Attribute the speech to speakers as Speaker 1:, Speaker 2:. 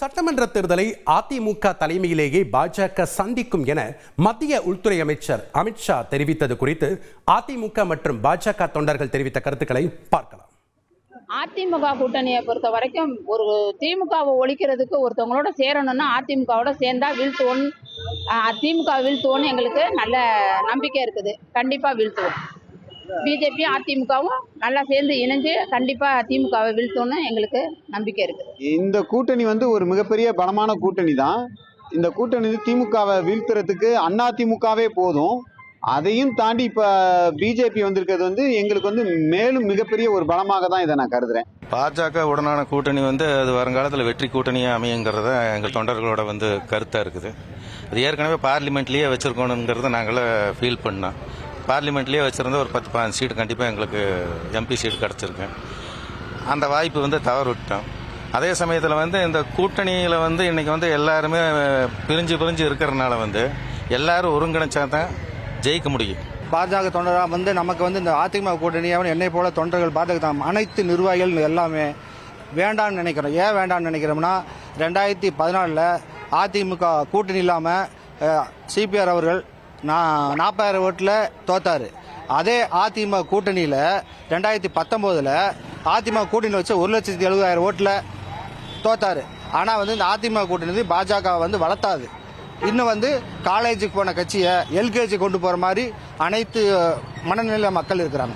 Speaker 1: சட்டமன்ற தேர்தலை அதிமுக தலைமையிலேயே பாஜக சந்திக்கும் என மத்திய உள்துறை அமைச்சர் அமித்ஷா தெரிவித்தது குறித்து அதிமுக மற்றும் பாஜக தொண்டர்கள் தெரிவித்த கருத்துக்களை பார்க்கலாம்.
Speaker 2: அதிமுக கூட்டணியை பொறுத்த வரைக்கும் ஒரு திமுகவை ஒழிக்கிறதுக்கு ஒருத்தவங்களோட சேரணும்னா அதிமுகவோட சேர்ந்தா வீழ்த்துவோம். திமுக வீழ்த்துவோன்னு எங்களுக்கு நல்ல நம்பிக்கை இருக்குது. கண்டிப்பா வீழ்த்துவோம். பிஜேபி அதிமுகவும் நல்லா சேர்ந்து இணைஞ்சு கண்டிப்பா திமுகவை வீழ்த்துவோம்னு எங்களுக்கு நம்பிக்கை இருக்கு.
Speaker 3: இந்த கூட்டணி ஒரு மிகப்பெரிய பலமான கூட்டணி தான். இந்த கூட்டணி திமுகவை வீழ்த்துறதுக்கு அதிமுகவே போதும். அதையும் தாண்டி இப்ப பிஜேபி வந்திருக்கிறது எங்களுக்கு மேலும் மிகப்பெரிய ஒரு பலமாக தான் இதை நான் கருதுறேன்.
Speaker 4: பாஜக உடனான கூட்டணி அது வருங்காலத்தில் வெற்றி கூட்டணியாக அமையுங்கிறத எங்கள் தொண்டர்களோட கருத்தா இருக்குது. அது ஏற்கனவே பார்லிமெண்ட்லயே வச்சிருக்கணுங்கிறத நாங்கள ஃபீல் பண்ணோம். பார்லிமெண்ட்லயே வச்சிருந்த ஒரு 10-15 சீட் கண்டிப்பாக எங்களுக்கு எம்பி சீட் கிடச்சிருக்கு. அந்த வாய்ப்பு தவறு விட்டோம். அதே சமயத்தில் இந்த கூட்டணியில் இன்னைக்கு எல்லாருமே பிரிஞ்சு இருக்கிறதுனால எல்லாரும் ஒருங்கிணைச்சா தான் ஜெயிக்க முடியும்.
Speaker 5: பாஜக தொண்டராக நமக்கு இந்த அதிமுக கூட்டணியாக என்னை போல தொண்டர்கள் பாஜக அனைத்து நிர்வாகிகள் எல்லாமே வேண்டான்னு நினைக்கிறோம். ஏன் வேண்டான்னு நினைக்கிறோம்னா 2014 அதிமுக கூட்டணி இல்லாமல் சிபிஆர் அவர்கள் 40,000 ஓட்டில் தோத்தாரு. அதே அதிமுக கூட்டணியில் 2019 அதிமுக கூட்டணி வச்சு 1,70,000 ஓட்டில் தோத்தாரு. ஆனால் இந்த அதிமுக கூட்டணி பாஜக வளர்த்தாது. இன்னும் காலேஜுக்கு போன கட்சியை எல்கேஜி கொண்டு போகிற மாதிரி அனைத்து மனநிலை மக்கள் இருக்கிறாங்க.